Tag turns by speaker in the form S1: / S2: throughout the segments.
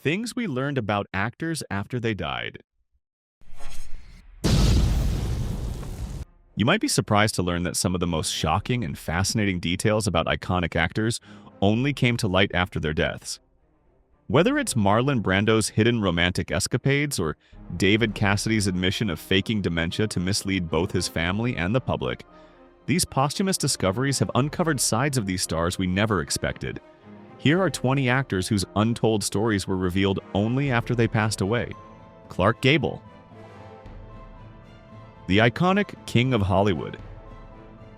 S1: Things we learned about actors after they died. You might be surprised to learn that some of the most shocking and fascinating details about iconic actors only came to light after their deaths. Whether it's Marlon Brando's hidden romantic escapades or David Cassidy's admission of faking dementia to mislead both his family and the public, these posthumous discoveries have uncovered sides of these stars we never expected. Here are 20 actors whose untold stories were revealed only after they passed away. Clark Gable. The iconic King of Hollywood.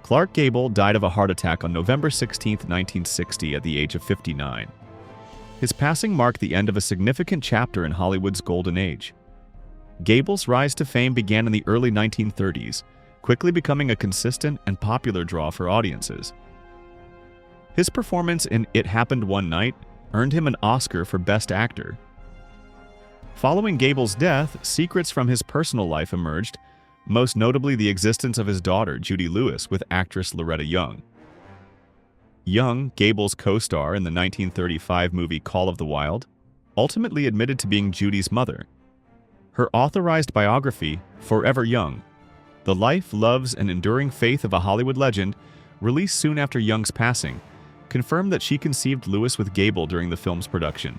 S1: Clark Gable died of a heart attack on November 16, 1960 at the age of 59. His passing marked the end of a significant chapter in Hollywood's golden age. Gable's rise to fame began in the early 1930s, quickly becoming a consistent and popular draw for audiences. His performance in It Happened One Night earned him an Oscar for Best Actor. Following Gable's death, secrets from his personal life emerged, most notably the existence of his daughter, Judy Lewis, with actress Loretta Young. Young, Gable's co-star in the 1935 movie Call of the Wild, ultimately admitted to being Judy's mother. Her authorized biography, Forever Young: The Life, Loves, and Enduring Faith of a Hollywood Legend, released soon after Young's passing, confirmed that she conceived Lewis with Gable during the film's production.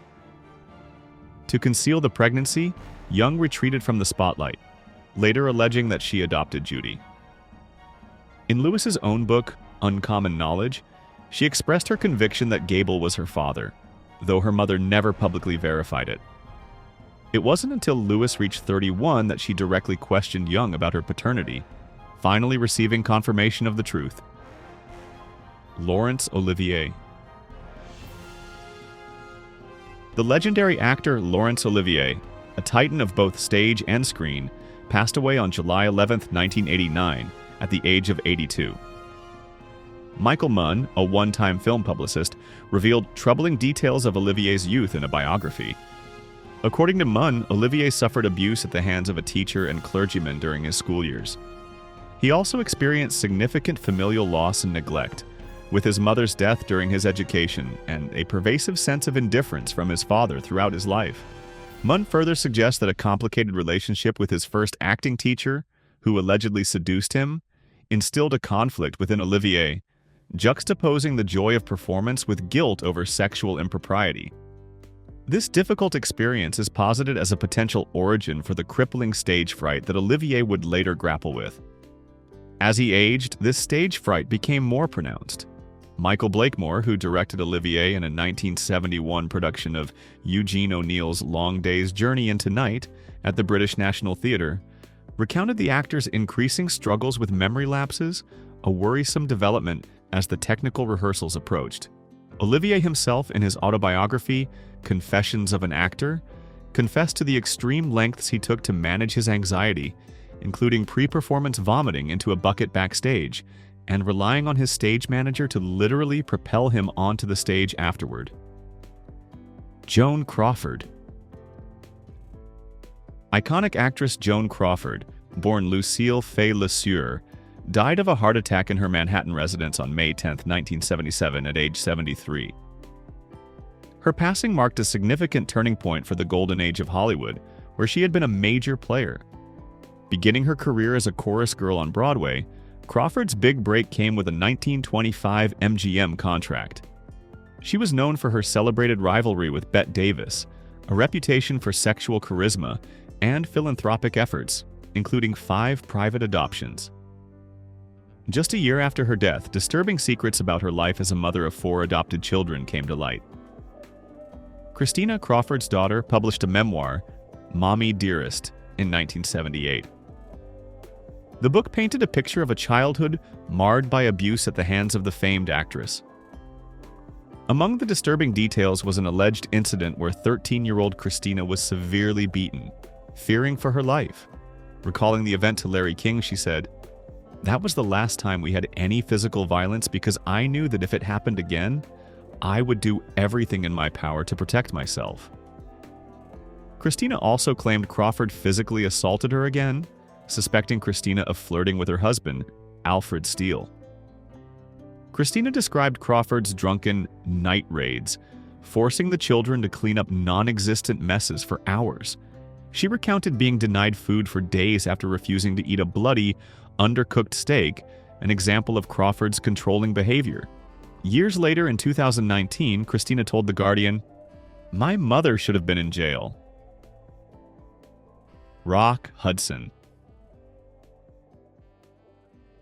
S1: To conceal the pregnancy, Young retreated from the spotlight, later alleging that she adopted Judy. In Lewis's own book, Uncommon Knowledge, she expressed her conviction that Gable was her father, though her mother never publicly verified it. It wasn't until Lewis reached 31 that she directly questioned Young about her paternity, finally receiving confirmation of the truth. Laurence Olivier. The legendary actor Laurence Olivier, a titan of both stage and screen, passed away on July 11, 1989, at the age of 82. Michael Munn, a one-time film publicist, revealed troubling details of Olivier's youth in a biography. According to Munn, Olivier suffered abuse at the hands of a teacher and clergyman during his school years. He also experienced significant familial loss and neglect, with his mother's death during his education and a pervasive sense of indifference from his father throughout his life. Munn further suggests that a complicated relationship with his first acting teacher, who allegedly seduced him, instilled a conflict within Olivier, juxtaposing the joy of performance with guilt over sexual impropriety. This difficult experience is posited as a potential origin for the crippling stage fright that Olivier would later grapple with. As he aged, this stage fright became more pronounced. Michael Blakemore, who directed Olivier in a 1971 production of Eugene O'Neill's Long Day's Journey into Night at the British National Theatre, recounted the actor's increasing struggles with memory lapses, a worrisome development as the technical rehearsals approached. Olivier himself, in his autobiography, Confessions of an Actor, confessed to the extreme lengths he took to manage his anxiety, including pre-performance vomiting into a bucket backstage, and relying on his stage manager to literally propel him onto the stage afterward. Joan Crawford. Iconic actress Joan Crawford, born Lucille Fay LeSueur, died of a heart attack in her Manhattan residence on May 10, 1977, at age 73. Her passing marked a significant turning point for the golden age of Hollywood, where she had been a major player. Beginning her career as a chorus girl on Broadway, Crawford's big break came with a 1925 MGM contract. She was known for her celebrated rivalry with Bette Davis, a reputation for sexual charisma, and philanthropic efforts, including 5 private adoptions. Just a year after her death, disturbing secrets about her life as a mother of 4 adopted children came to light. Christina Crawford's daughter published a memoir, Mommy Dearest, in 1978. The book painted a picture of a childhood marred by abuse at the hands of the famed actress. Among the disturbing details was an alleged incident where 13-year-old Christina was severely beaten, fearing for her life. Recalling the event to Larry King, she said, "That was the last time we had any physical violence because I knew that if it happened again, I would do everything in my power to protect myself." Christina also claimed Crawford physically assaulted her again, suspecting Christina of flirting with her husband, Alfred Steele. Christina described Crawford's drunken night raids, forcing the children to clean up non-existent messes for hours. She recounted being denied food for days after refusing to eat a bloody, undercooked steak, an example of Crawford's controlling behavior. Years later, in 2019, Christina told The Guardian, "My mother should have been in jail." Rock Hudson.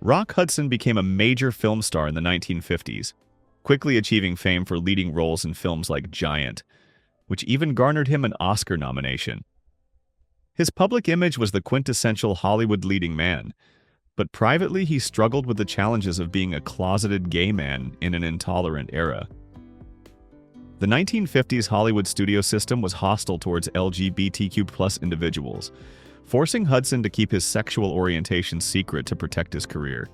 S1: Rock Hudson became a major film star in the 1950s, quickly achieving fame for leading roles in films like Giant, which even garnered him an Oscar nomination. His public image was the quintessential Hollywood leading man, but privately he struggled with the challenges of being a closeted gay man in an intolerant era. The 1950s Hollywood studio system was hostile towards LGBTQ+ individuals, forcing Hudson to keep his sexual orientation secret to protect his career.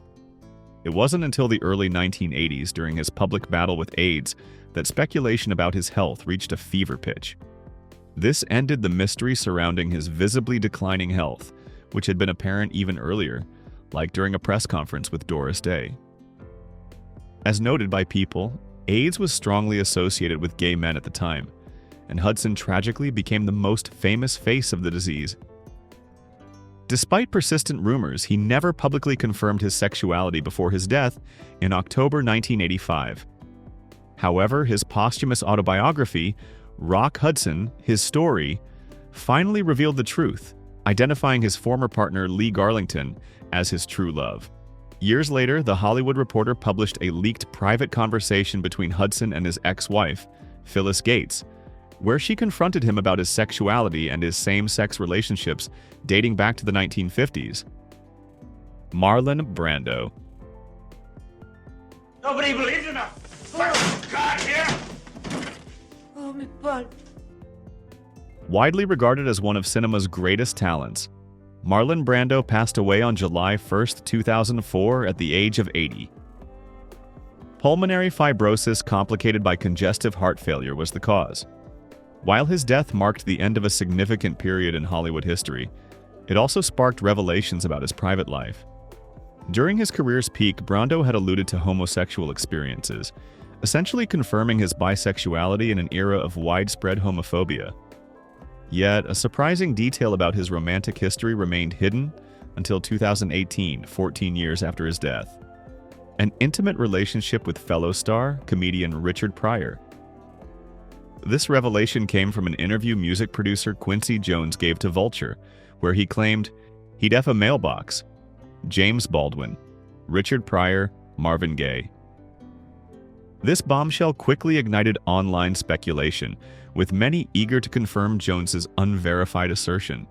S1: It wasn't until the early 1980s, during his public battle with AIDS, that speculation about his health reached a fever pitch. This ended the mystery surrounding his visibly declining health, which had been apparent even earlier, like during a press conference with Doris Day. As noted by People, AIDS was strongly associated with gay men at the time, and Hudson tragically became the most famous face of the disease. Despite persistent rumors, he never publicly confirmed his sexuality before his death in October 1985. However, his posthumous autobiography, Rock Hudson, His Story, finally revealed the truth, identifying his former partner Lee Garlington as his true love. Years later, The Hollywood Reporter published a leaked private conversation between Hudson and his ex-wife, Phyllis Gates, where she confronted him about his sexuality and his same-sex relationships dating back to the 1950s. Marlon Brando.
S2: Nobody believes in us. God here.
S3: Oh, my butt.
S1: Widely regarded as one of cinema's greatest talents, Marlon Brando passed away on July 1, 2004 at the age of 80. Pulmonary fibrosis complicated by congestive heart failure was the cause. While his death marked the end of a significant period in Hollywood history, it also sparked revelations about his private life. During his career's peak, Brando had alluded to homosexual experiences, essentially confirming his bisexuality in an era of widespread homophobia. Yet, a surprising detail about his romantic history remained hidden until 2018, 14 years after his death. An intimate relationship with fellow star, comedian Richard Pryor. This revelation came from an interview music producer Quincy Jones gave to Vulture, where he claimed he'd F a mailbox. James Baldwin, Richard Pryor, Marvin Gaye. This bombshell quickly ignited online speculation, with many eager to confirm Jones's unverified assertion.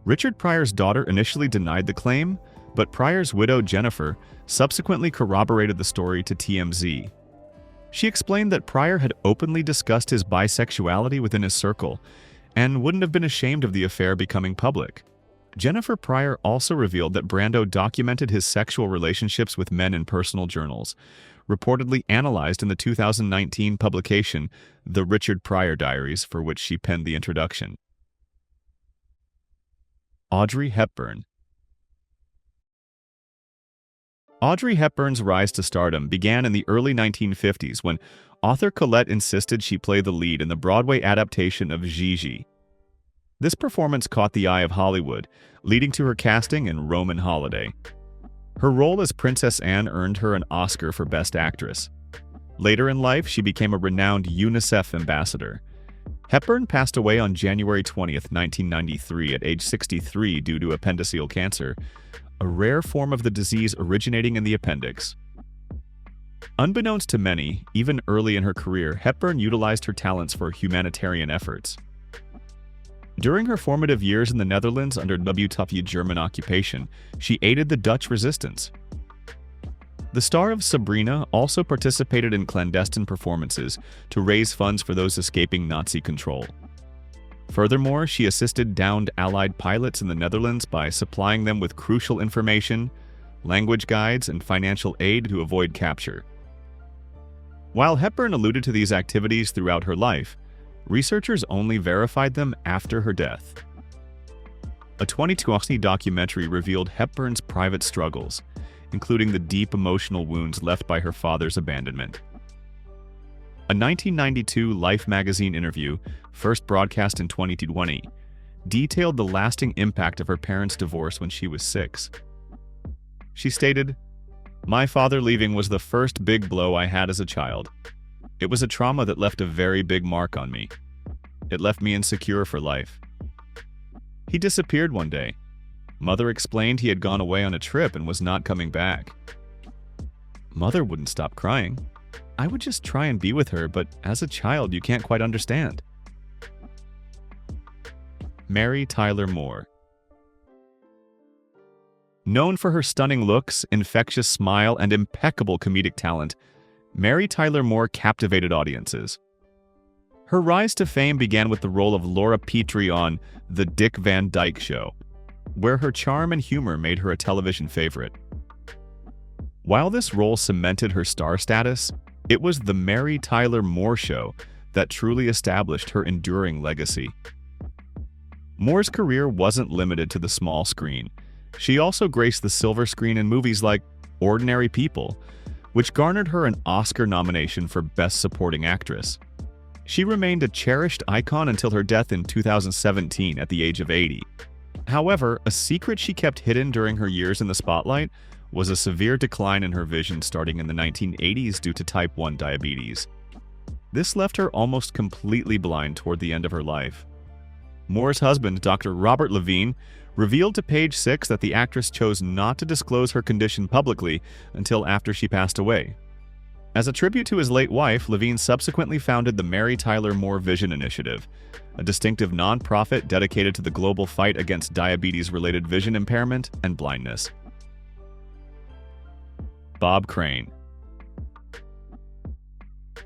S1: Richard Pryor's daughter initially denied the claim, but Pryor's widow Jennifer subsequently corroborated the story to TMZ. She explained that Pryor had openly discussed his bisexuality within his circle and wouldn't have been ashamed of the affair becoming public. Jennifer Pryor also revealed that Brando documented his sexual relationships with men in personal journals, reportedly analyzed in the 2019 publication The Richard Pryor Diaries, for which she penned the introduction. Audrey Hepburn. Audrey Hepburn's rise to stardom began in the early 1950s when author Colette insisted she play the lead in the Broadway adaptation of Gigi. This performance caught the eye of Hollywood, leading to her casting in Roman Holiday. Her role as Princess Anne earned her an Oscar for Best Actress. Later in life, she became a renowned UNICEF ambassador. Hepburn passed away on January 20, 1993 at age 63 due to appendiceal cancer, a rare form of the disease originating in the appendix. Unbeknownst to many, even early in her career, Hepburn utilized her talents for humanitarian efforts. During her formative years in the Netherlands under WW German occupation, she aided the Dutch resistance. The star of Sabrina also participated in clandestine performances to raise funds for those escaping Nazi control. Furthermore, she assisted downed Allied pilots in the Netherlands by supplying them with crucial information, language guides, and financial aid to avoid capture. While Hepburn alluded to these activities throughout her life, researchers only verified them after her death. A 2020 documentary revealed Hepburn's private struggles, including the deep emotional wounds left by her father's abandonment. A 1992 Life magazine interview, first broadcast in 2020, detailed the lasting impact of her parents' divorce when she was 6. She stated, "My father leaving was the first big blow I had as a child. It was a trauma that left a very big mark on me. It left me insecure for life. He disappeared one day. Mother explained he had gone away on a trip and was not coming back. Mother wouldn't stop crying. I would just try and be with her, but as a child, you can't quite understand." Mary Tyler Moore. Known for her stunning looks, infectious smile, and impeccable comedic talent, Mary Tyler Moore captivated audiences. Her rise to fame began with the role of Laura Petrie on The Dick Van Dyke Show, where her charm and humor made her a television favorite. While this role cemented her star status, it was The Mary Tyler Moore Show that truly established her enduring legacy. Moore's career wasn't limited to the small screen. She also graced the silver screen in movies like Ordinary People, which garnered her an Oscar nomination for Best Supporting Actress. She remained a cherished icon until her death in 2017 at the age of 80. However, a secret she kept hidden during her years in the spotlight was a severe decline in her vision starting in the 1980s due to type 1 diabetes. This left her almost completely blind toward the end of her life. Moore's husband, Dr. Robert Levine, revealed to Page Six that the actress chose not to disclose her condition publicly until after she passed away. As a tribute to his late wife, Levine subsequently founded the Mary Tyler Moore Vision Initiative, a distinctive nonprofit dedicated to the global fight against diabetes-related vision impairment and blindness. Bob Crane.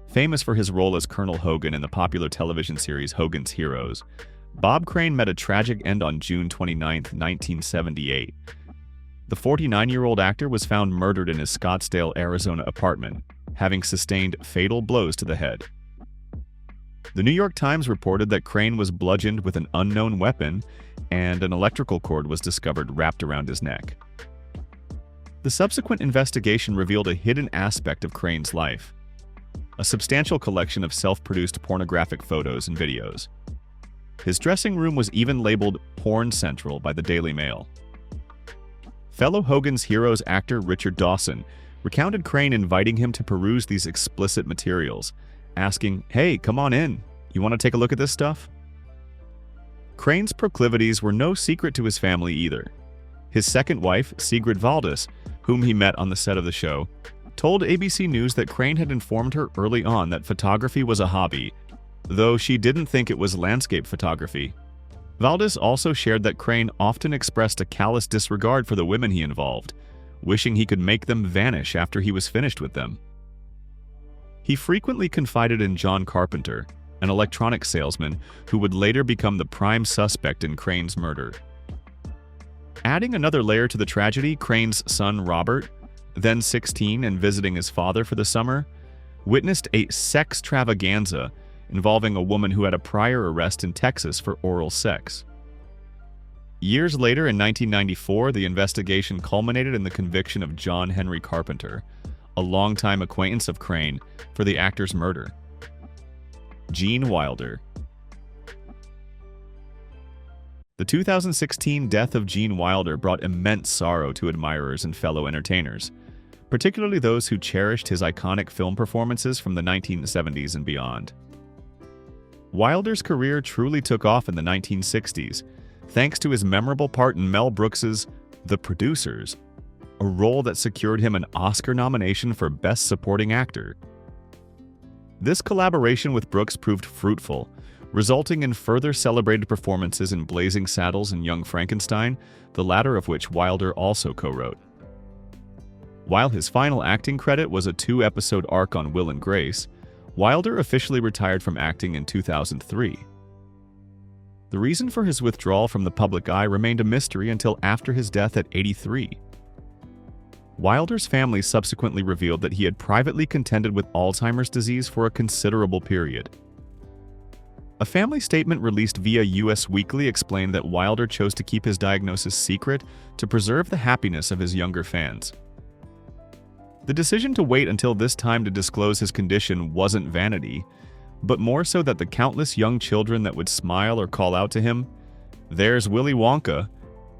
S1: Famous for his role as Colonel Hogan in the popular television series Hogan's Heroes, Bob Crane met a tragic end on June 29, 1978. The 49-year-old actor was found murdered in his Scottsdale, Arizona apartment, having sustained fatal blows to the head. The New York Times reported that Crane was bludgeoned with an unknown weapon and an electrical cord was discovered wrapped around his neck. The subsequent investigation revealed a hidden aspect of Crane's life: a substantial collection of self-produced pornographic photos and videos. His dressing room was even labeled Porn Central by the Daily Mail. Fellow Hogan's Heroes actor Richard Dawson recounted Crane inviting him to peruse these explicit materials, asking, "Hey, come on in. You want to take a look at this stuff?" Crane's proclivities were no secret to his family either. His second wife, Sigrid Valdis, whom he met on the set of the show, told ABC News that Crane had informed her early on that photography was a hobby, though she didn't think it was landscape photography. Valdis also shared that Crane often expressed a callous disregard for the women he involved, wishing he could make them vanish after he was finished with them. He frequently confided in John Carpenter, an electronics salesman who would later become the prime suspect in Crane's murder. Adding another layer to the tragedy, Crane's son Robert, then 16 and visiting his father for the summer, witnessed a sex-travaganza involving a woman who had a prior arrest in Texas for oral sex. Years later, in 1994, the investigation culminated in the conviction of John Henry Carpenter, a longtime acquaintance of Crane, for the actor's murder. Gene Wilder. The 2016 death of Gene Wilder brought immense sorrow to admirers and fellow entertainers, particularly those who cherished his iconic film performances from the 1970s and beyond. Wilder's career truly took off in the 1960s, thanks to his memorable part in Mel Brooks's The Producers, a role that secured him an Oscar nomination for Best Supporting Actor. This collaboration with Brooks proved fruitful, resulting in further celebrated performances in Blazing Saddles and Young Frankenstein, the latter of which Wilder also co-wrote. While his final acting credit was a 2-episode arc on Will and Grace, Wilder officially retired from acting in 2003. The reason for his withdrawal from the public eye remained a mystery until after his death at 83. Wilder's family subsequently revealed that he had privately contended with Alzheimer's disease for a considerable period. A family statement released via US Weekly explained that Wilder chose to keep his diagnosis secret to preserve the happiness of his younger fans. The decision to wait until this time to disclose his condition wasn't vanity, but more so that the countless young children that would smile or call out to him, "There's Willy Wonka,"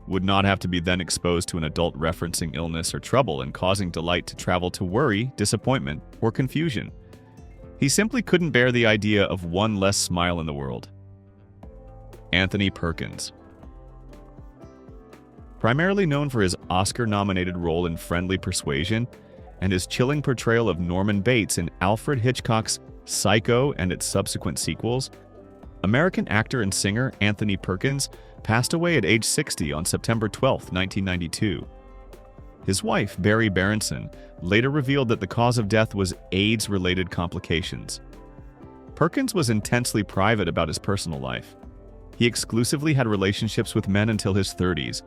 S1: would not have to be then exposed to an adult referencing illness or trouble and causing delight to travel to worry, disappointment, or confusion. He simply couldn't bear the idea of one less smile in the world. Anthony Perkins. Primarily known for his Oscar-nominated role in Friendly Persuasion and his chilling portrayal of Norman Bates in Alfred Hitchcock's Psycho and its subsequent sequels, American actor and singer Anthony Perkins passed away at age 60 on September 12, 1992. His wife, Barry Berenson, later revealed that the cause of death was AIDS-related complications. Perkins was intensely private about his personal life. He exclusively had relationships with men until his 30s,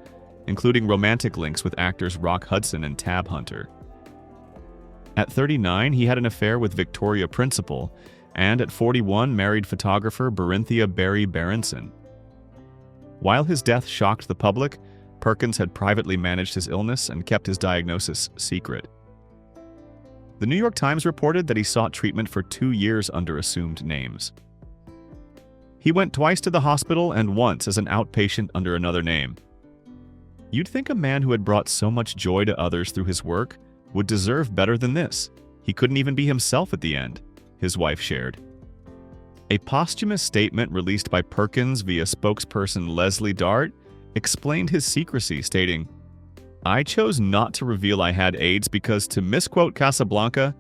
S1: including romantic links with actors Rock Hudson and Tab Hunter. At 39, he had an affair with Victoria Principal, and at 41 married photographer Berinthia Barry Berenson. While his death shocked the public, Perkins had privately managed his illness and kept his diagnosis secret. The New York Times reported that he sought treatment for 2 years under assumed names. He went twice to the hospital and once as an outpatient under another name. You'd think a man who had brought so much joy to others through his work would deserve better than this. He couldn't even be himself at the end, his wife shared. A posthumous statement released by Perkins via spokesperson Leslie Dart explained his secrecy, stating, "I chose not to reveal I had AIDS because, to misquote Casablanca,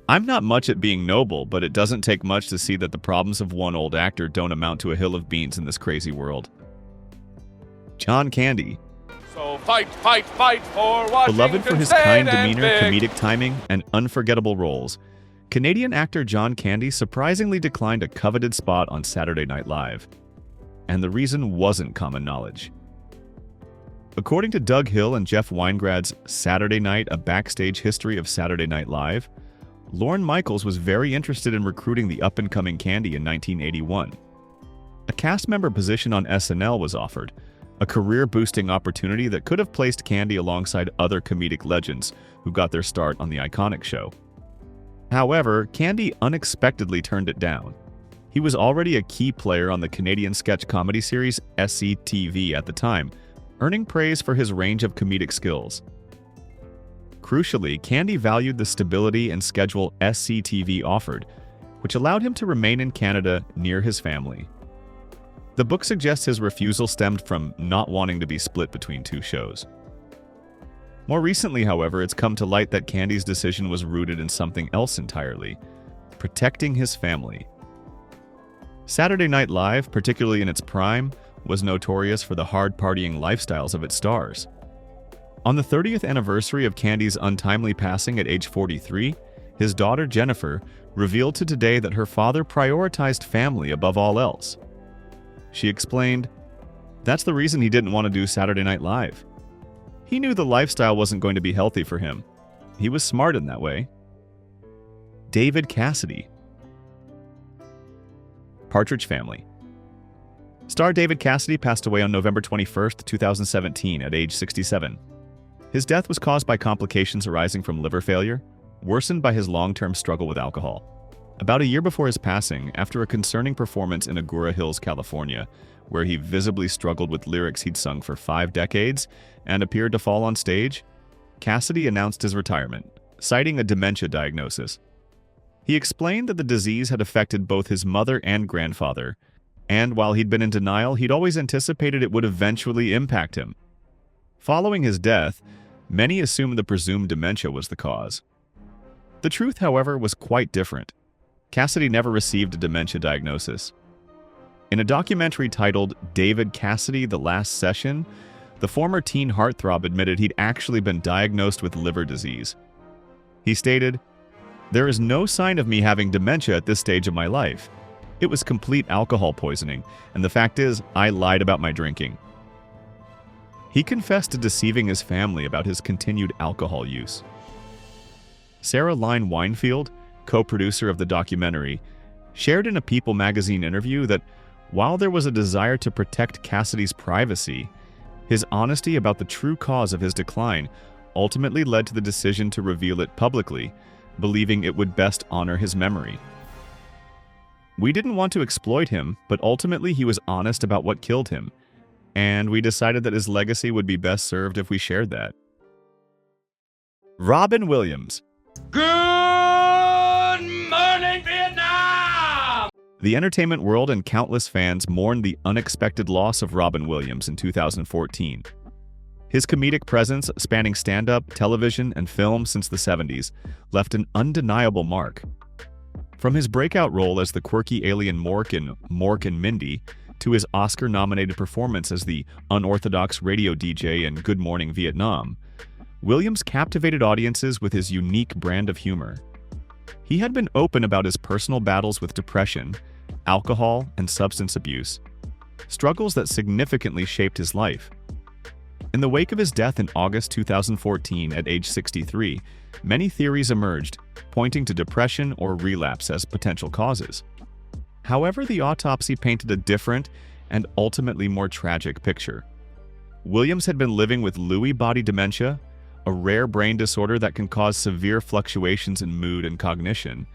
S1: I'm not much at being noble, but it doesn't take much to see that the problems of one old actor don't amount to a hill of beans in this crazy world." John Candy.
S2: So fight, fight, fight for Washington.
S1: Beloved for his
S2: State
S1: kind
S2: and
S1: demeanor,
S2: big.
S1: comedic timing, and unforgettable roles, Canadian actor John Candy surprisingly declined a coveted spot on Saturday Night Live. And the reason wasn't common knowledge. According to Doug Hill and Jeff Weingrad's Saturday Night, A Backstage History of Saturday Night Live, Lorne Michaels was very interested in recruiting the up-and-coming Candy in 1981. A cast member position on SNL was offered, a career-boosting opportunity that could have placed Candy alongside other comedic legends who got their start on the iconic show. However, Candy unexpectedly turned it down. He was already a key player on the Canadian sketch comedy series SCTV at the time, earning praise for his range of comedic skills. Crucially, Candy valued the stability and schedule SCTV offered, which allowed him to remain in Canada near his family. The book suggests his refusal stemmed from not wanting to be split between two shows. More recently, however, it's come to light that Candy's decision was rooted in something else entirely: protecting his family. Saturday Night Live, particularly in its prime, was notorious for the hard-partying lifestyles of its stars. On the 30th anniversary of Candy's untimely passing at age 43, his daughter Jennifer revealed to Today that her father prioritized family above all else. She explained, "That's the reason he didn't want to do Saturday Night Live. He knew the lifestyle wasn't going to be healthy for him. He was smart in that way." David Cassidy. Partridge Family. Star David Cassidy passed away on November 21, 2017, at age 67. His death was caused by complications arising from liver failure, worsened by his long-term struggle with alcohol. About a year before his passing, after a concerning performance in Agoura Hills, California, where he visibly struggled with lyrics he'd sung for 5 decades and appeared to fall on stage, Cassidy announced his retirement, citing a dementia diagnosis. He explained that the disease had affected both his mother and grandfather, and while he'd been in denial, he'd always anticipated it would eventually impact him. Following his death, many assumed the presumed dementia was the cause. The truth, however, was quite different. Cassidy never received a dementia diagnosis. In a documentary titled David Cassidy: The Last Session, the former teen heartthrob admitted he'd actually been diagnosed with liver disease. He stated, "There is no sign of me having dementia at this stage of my life. It was complete alcohol poisoning, and the fact is, I lied about my drinking." He confessed to deceiving his family about his continued alcohol use. Sarah Lyne Weinfeld, co-producer of the documentary, shared in a People magazine interview that while there was a desire to protect Cassidy's privacy, his honesty about the true cause of his decline ultimately led to the decision to reveal it publicly, believing it would best honor his memory. We didn't want to exploit him, but ultimately he was honest about what killed him, and we decided that his legacy would be best served if we shared that. Robin Williams.
S2: Good morning, Vietnam!
S1: The entertainment world and countless fans mourned the unexpected loss of Robin Williams in 2014. His comedic presence, spanning stand-up, television, and film since the 70s, left an undeniable mark. From his breakout role as the quirky alien Mork in Mork and Mindy, to his Oscar-nominated performance as the unorthodox radio DJ in Good Morning Vietnam, Williams captivated audiences with his unique brand of humor. He had been open about his personal battles with depression, alcohol, and substance abuse, struggles that significantly shaped his life. In the wake of his death in August 2014 at age 63, many theories emerged, pointing to depression or relapse as potential causes. However, the autopsy painted a different and ultimately more tragic picture. Williams had been living with Lewy body dementia, a rare brain disorder that can cause severe fluctuations in mood and cognition,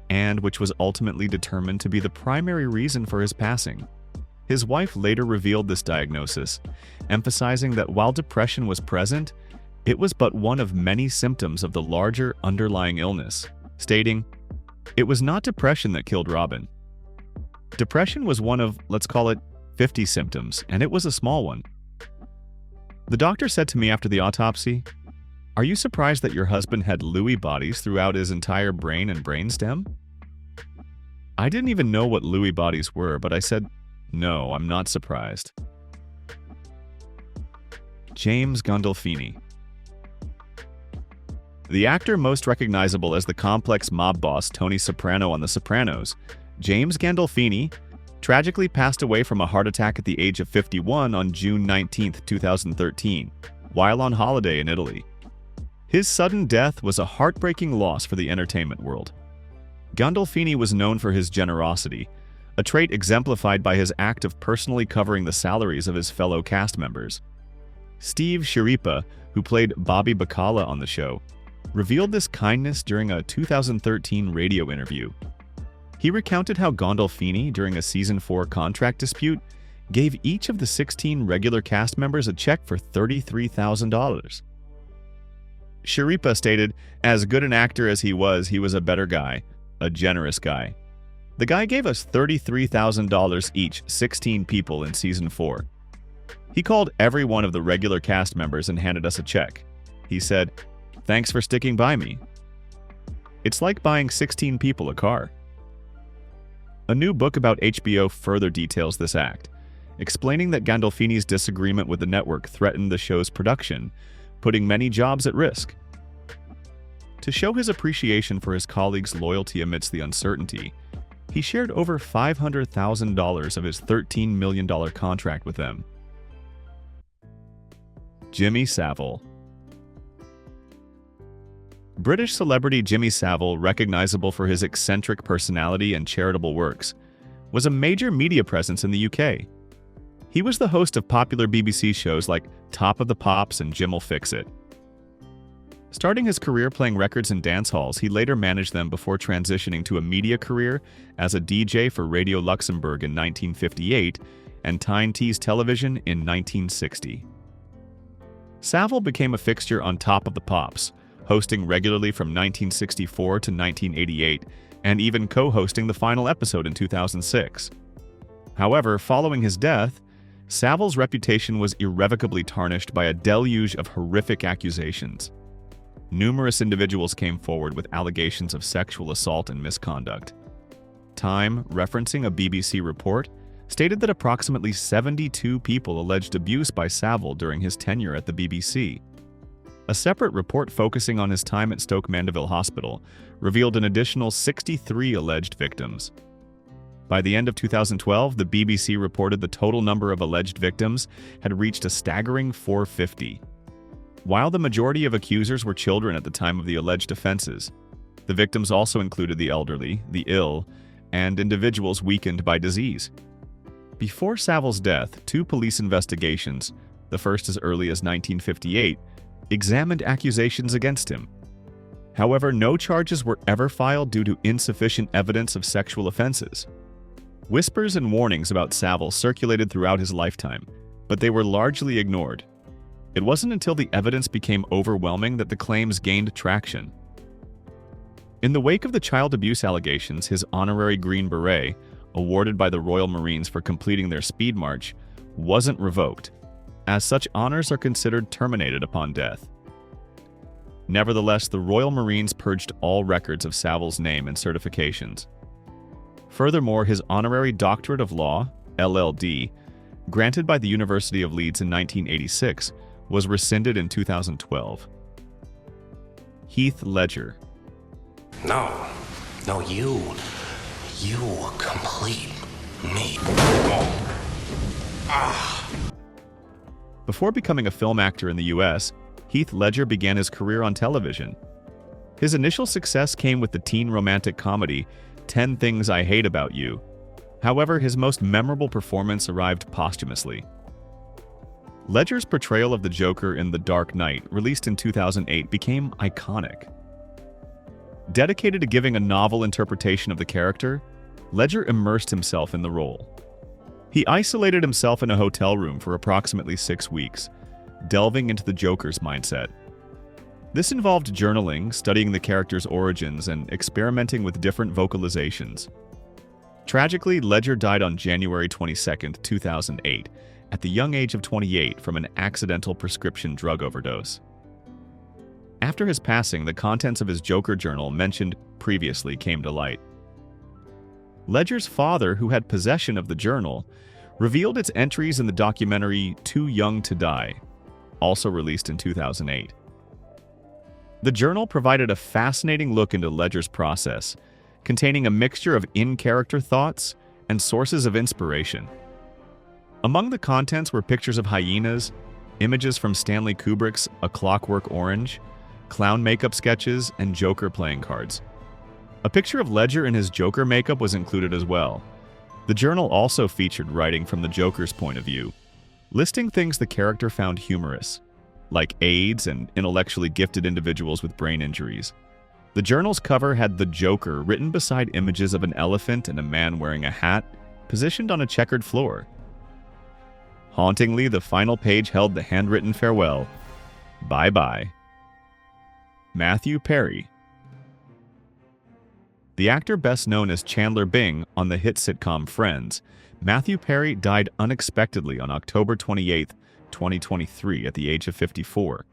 S1: and which was ultimately determined to be the primary reason for his passing. His wife later revealed this diagnosis, emphasizing that while depression was present, it was but one of many symptoms of the larger underlying illness, stating, "It was not depression that killed Robin. Depression was one of, let's call it, 50 symptoms, and it was a small one." The doctor said to me after the autopsy, "Are you surprised that your husband had Lewy bodies throughout his entire brain and brainstem?" I didn't even know what Lewy bodies were, but I said, "No, I'm not surprised." James Gandolfini. The actor most recognizable as the complex mob boss Tony Soprano on The Sopranos, James Gandolfini, tragically passed away from a heart attack at the age of 51 on June 19, 2013, while on holiday in Italy. His sudden death was a heartbreaking loss for the entertainment world. Gandolfini was known for his generosity, a trait exemplified by his act of personally covering the salaries of his fellow cast members. Steve Schirripa, who played Bobby Bacala on the show, revealed this kindness during a 2013 radio interview. He recounted how Gandolfini, during a Season 4 contract dispute, gave each of the 16 regular cast members a check for $33,000. Schirripa stated, "As good an actor as he was a better guy, a generous guy. The guy gave us $33,000 each, 16 people in Season 4. He called every one of the regular cast members and handed us a check. He said, 'Thanks for sticking by me.' It's like buying 16 people a car." A new book about HBO further details this act, explaining that Gandolfini's disagreement with the network threatened the show's production, putting many jobs at risk. To show his appreciation for his colleagues' loyalty amidst the uncertainty, he shared over $500,000 of his $13 million contract with them. Jimmy Savile. British celebrity Jimmy Savile, recognizable for his eccentric personality and charitable works, was a major media presence in the UK. He was the host of popular BBC shows like Top of the Pops and Jim'll Fix It. Starting his career playing records in dance halls, he later managed them before transitioning to a media career as a DJ for Radio Luxembourg in 1958 and Tyne Tees Television in 1960. Savile became a fixture on Top of the Pops, hosting regularly from 1964 to 1988, and even co-hosting the final episode in 2006. However, following his death, Savile's reputation was irrevocably tarnished by a deluge of horrific accusations. Numerous individuals came forward with allegations of sexual assault and misconduct. Time, referencing a BBC report, stated that approximately 72 people alleged abuse by Savile during his tenure at the BBC. A separate report focusing on his time at Stoke Mandeville Hospital revealed an additional 63 alleged victims. By the end of 2012, the BBC reported the total number of alleged victims had reached a staggering 450. While the majority of accusers were children at the time of the alleged offenses, the victims also included the elderly, the ill, and individuals weakened by disease. Before Savile's death, two police investigations, the first as early as 1958, examined accusations against him. However, no charges were ever filed due to insufficient evidence of sexual offenses. Whispers and warnings about Savile circulated throughout his lifetime, but they were largely ignored. It wasn't until the evidence became overwhelming that the claims gained traction. In the wake of the child abuse allegations, his honorary Green Beret, awarded by the Royal Marines for completing their speed march, wasn't revoked, as such honors are considered terminated upon death. Nevertheless, the Royal Marines purged all records of Savile's name and certifications. Furthermore, his honorary Doctorate of Law, LLD, granted by the University of Leeds in 1986, was rescinded in 2012. Heath Ledger.
S4: No, you complete me.
S1: Before becoming a film actor in the US, Heath Ledger began his career on television. His initial success came with the teen romantic comedy 10 Things I Hate About You. However, his most memorable performance arrived posthumously. Ledger's portrayal of the Joker in The Dark Knight, released in 2008, became iconic. Dedicated to giving a novel interpretation of the character, Ledger immersed himself in the role. He isolated himself in a hotel room for approximately 6 weeks, delving into the Joker's mindset. This involved journaling, studying the character's origins, and experimenting with different vocalizations. Tragically, Ledger died on January 22, 2008, at the young age of 28 from an accidental prescription drug overdose. After his passing, the contents of his Joker journal mentioned previously came to light. Ledger's father, who had possession of the journal, revealed its entries in the documentary Too Young to Die, also released in 2008. The journal provided a fascinating look into Ledger's process, containing a mixture of in-character thoughts and sources of inspiration. Among the contents were pictures of hyenas, images from Stanley Kubrick's A Clockwork Orange, clown makeup sketches, and Joker playing cards. A picture of Ledger in his Joker makeup was included as well. The journal also featured writing from the Joker's point of view, listing things the character found humorous, like AIDS and intellectually gifted individuals with brain injuries. The journal's cover had the Joker written beside images of an elephant and a man wearing a hat, positioned on a checkered floor. Hauntingly, the final page held the handwritten farewell, "Bye-bye." Matthew Perry. The actor best known as Chandler Bing on the hit sitcom Friends, Matthew Perry died unexpectedly on October 28, 2023 at the age of 54.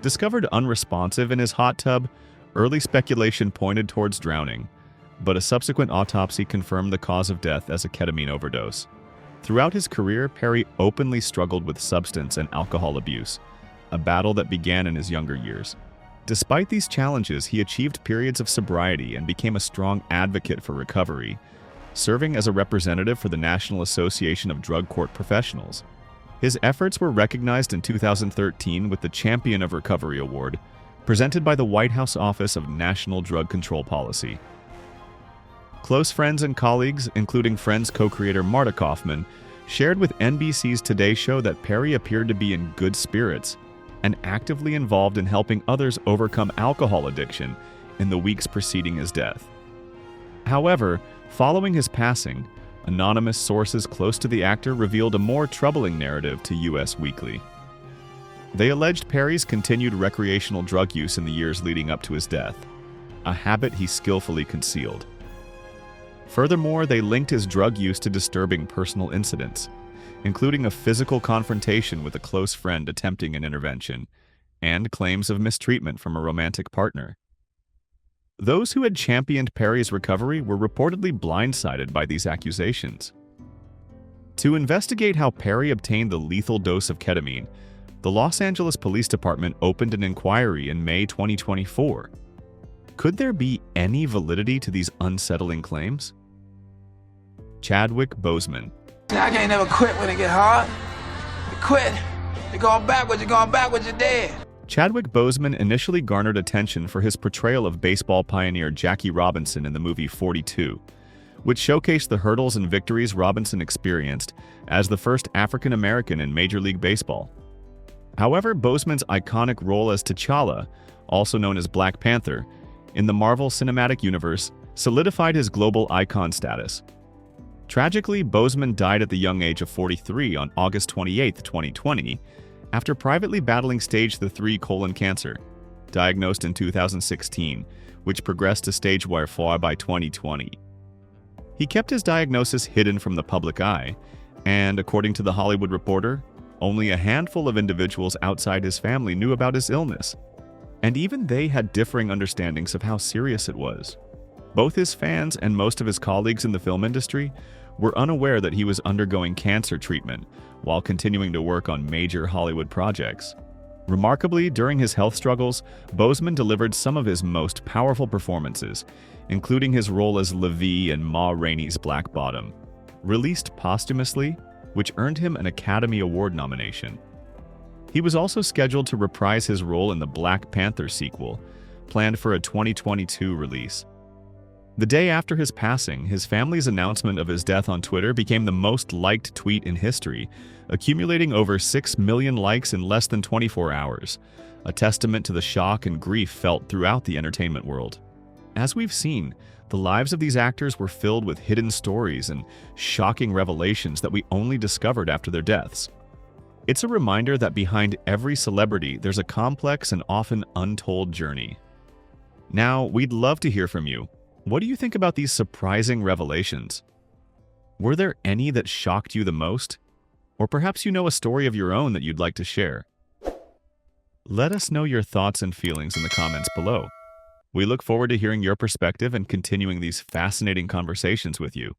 S1: Discovered unresponsive in his hot tub, early speculation pointed towards drowning, but a subsequent autopsy confirmed the cause of death as a ketamine overdose. Throughout his career, Perry openly struggled with substance and alcohol abuse, a battle that began in his younger years. Despite these challenges, he achieved periods of sobriety and became a strong advocate for recovery, serving as a representative for the National Association of Drug Court Professionals. His efforts were recognized in 2013 with the Champion of Recovery Award, presented by the White House Office of National Drug Control Policy. Close friends and colleagues, including Friends co-creator Marta Kaufman, shared with NBC's Today Show that Perry appeared to be in good spirits and actively involved in helping others overcome alcohol addiction in the weeks preceding his death. However, following his passing, anonymous sources close to the actor revealed a more troubling narrative to US Weekly. They alleged Perry's continued recreational drug use in the years leading up to his death, a habit he skillfully concealed. Furthermore, they linked his drug use to disturbing personal incidents, including a physical confrontation with a close friend attempting an intervention, and claims of mistreatment from a romantic partner. Those who had championed Perry's recovery were reportedly blindsided by these accusations. To investigate how Perry obtained the lethal dose of ketamine, the Los Angeles Police Department opened an inquiry in May 2024. Could there be any validity to these unsettling claims? Chadwick Boseman.
S5: I can't never quit when it get hard. You quit, you're going backwards, you're dead.
S1: Chadwick Boseman initially garnered attention for his portrayal of baseball pioneer Jackie Robinson in the movie 42, which showcased the hurdles and victories Robinson experienced as the first African American in Major League Baseball. However, Boseman's iconic role as T'Challa, also known as Black Panther, in the Marvel Cinematic Universe solidified his global icon status. Tragically, Boseman died at the young age of 43 on August 28, 2020, after privately battling stage 3 colon cancer, diagnosed in 2016, which progressed to stage 4 by 2020. He kept his diagnosis hidden from the public eye, and according to The Hollywood Reporter, only a handful of individuals outside his family knew about his illness, and even they had differing understandings of how serious it was. Both his fans and most of his colleagues in the film industry were unaware that he was undergoing cancer treatment while continuing to work on major Hollywood projects. Remarkably, during his health struggles, Boseman delivered some of his most powerful performances, including his role as Olivier in Ma Rainey's Black Bottom, released posthumously, which earned him an Academy Award nomination. He was also scheduled to reprise his role in the Black Panther sequel, planned for a 2022 release. The day after his passing, his family's announcement of his death on Twitter became the most liked tweet in history, accumulating over 6 million likes in less than 24 hours, a testament to the shock and grief felt throughout the entertainment world. As we've seen, the lives of these actors were filled with hidden stories and shocking revelations that we only discovered after their deaths. It's a reminder that behind every celebrity, there's a complex and often untold journey. Now, we'd love to hear from you. What do you think about these surprising revelations? Were there any that shocked you the most? Or perhaps you know a story of your own that you'd like to share? Let us know your thoughts and feelings in the comments below. We look forward to hearing your perspective and continuing these fascinating conversations with you.